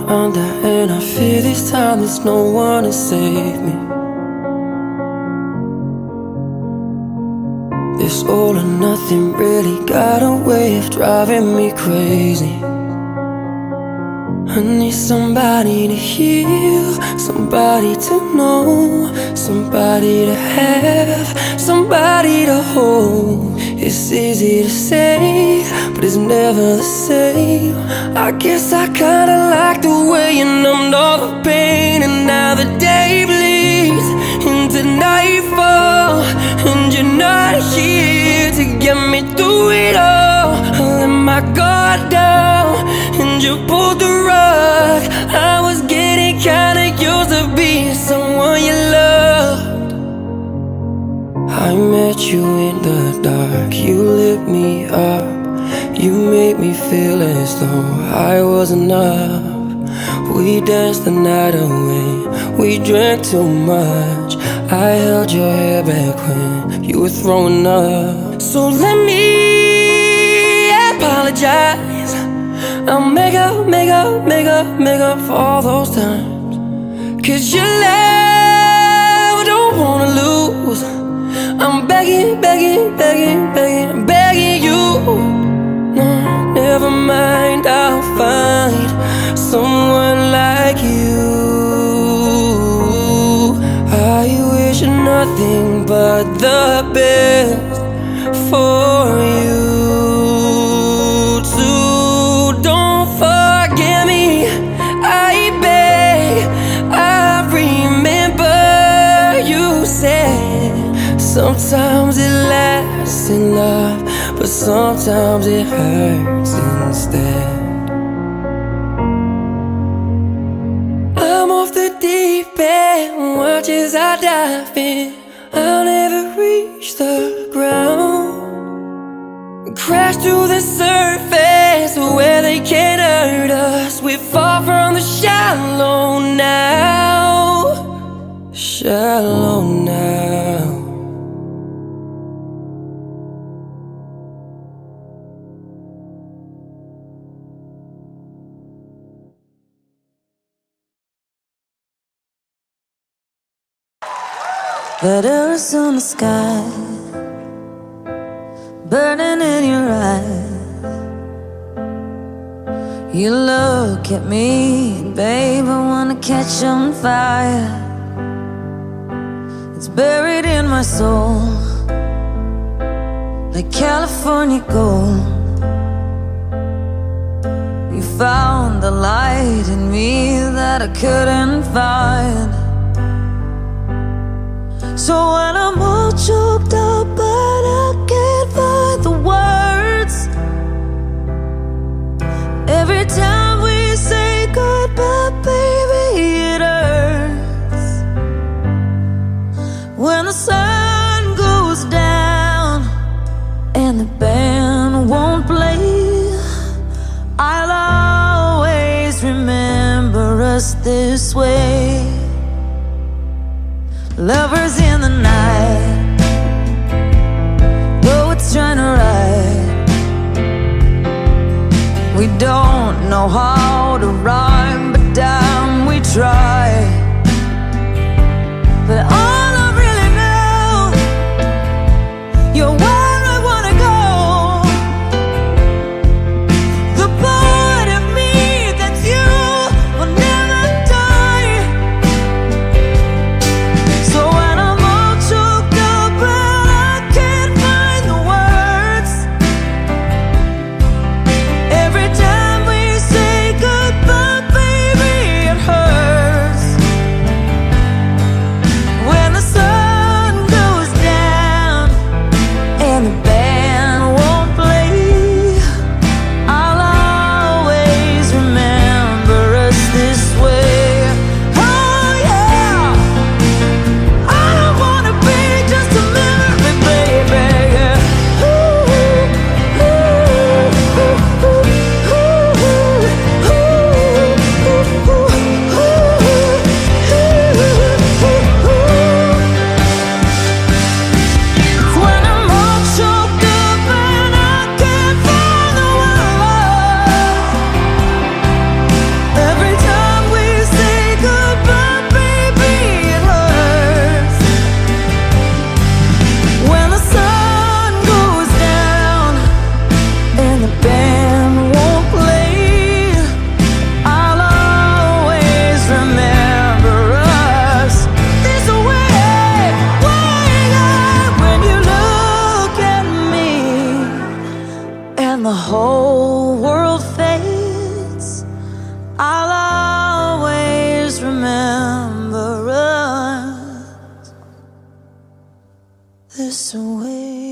under, and I fear this time there's no one to save me. This all or nothing really got a way of driving me crazy. I need somebody to heal, somebody to know, somebody to have, somebody to hold. It's easy to say, but it's never the same. I guess I kinda like the way you numbed all the pain, and now the day bleeds into nightfall, and you're not here to get me through it all. I let my guard down, and you pulled the rug. I was getting kinda used to being someone you loved. I met you in the dark, you lit me up. You made me feel as though I was enough. We danced the night away, we drank too much. I held your hair back when you were throwing up. So let me apologize. I'll make up for all those times. 'Cause your love I don't wanna lose. I'm begging you. No, never mind, I'll find someone like you. I wish nothing but the best for you too. Don't forget me, I beg. I remember you said sometimes it lasts in love, but sometimes it hurts instead. I'm off the deep end, watch as I dive in. I'll never reach the ground. Crash through the surface where they can't hurt us. We're far from the shallow now. Shallow now. Letters on the sky, burning in your eyes. You look at me, babe, I wanna catch on fire. It's buried in my soul, like California gold. You found the light in me that I couldn't find. So when I'm all choked up but I can't find the words, every time we say goodbye, baby, it hurts. When the sun goes down and the band won't play, I'll always remember us this way. Lovers in the night, poets trying to write. We don't know how to rhyme, but damn, we try. But all I really know, you're where I wanna go. The part of me that's you will never die. So when I'm all choked up and I can't find the words, every time we say the whole world fades, I'll always remember us this way.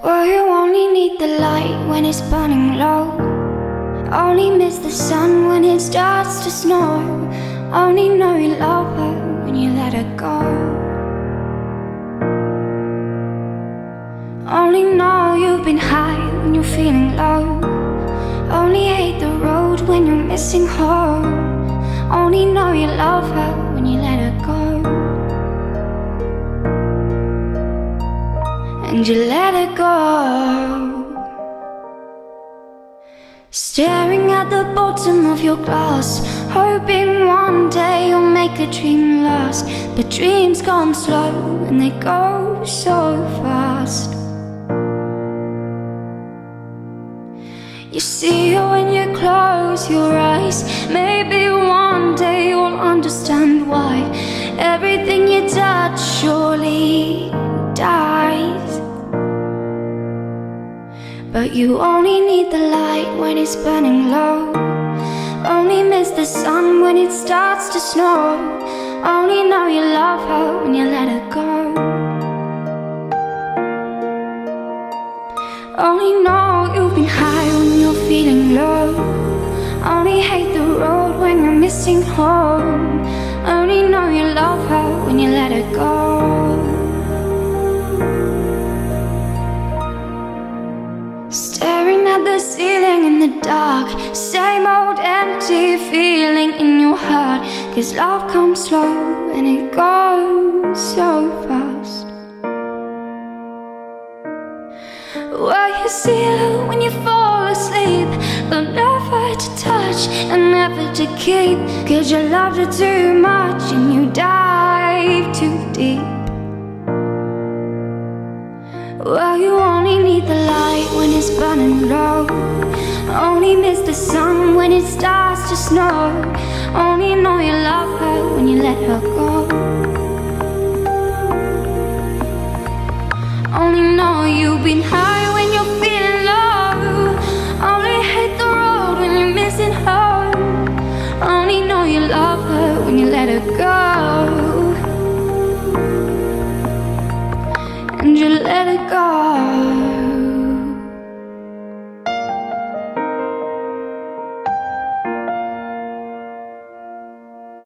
Well, you only need the light when it's burning low. Only miss the sun when it starts to snow. Only know you love her when you let her go. Only know you've been high when you're feeling low. Only hate the road when you're missing home. Only know you love her when you let her go. And you let it go. Staring at the bottom of your glass, hoping one day you'll make a dream last. But dreams come slow and they go so fast. You see her when you close your eyes. Maybe one day you'll understand why everything you touch surely dies. But you only need the light when it's burning low. Only miss the sun when it starts to snow. Only know you love her when you let her go. Only know you've been high when you're feeling low. Only hate the road when you're missing home. Only know you love her when you let her go. Staring at the ceiling in the dark, same old empty feeling in your heart. 'Cause love comes slow and it goes so fast. Well, you see her when you fall asleep, but never to touch and never to keep. 'Cause you loved her too much and you dive too deep. Well, you only need the light when it's burning low. Only miss the sun when it starts to snow. Only know you love her when you let her go. Only know you've been high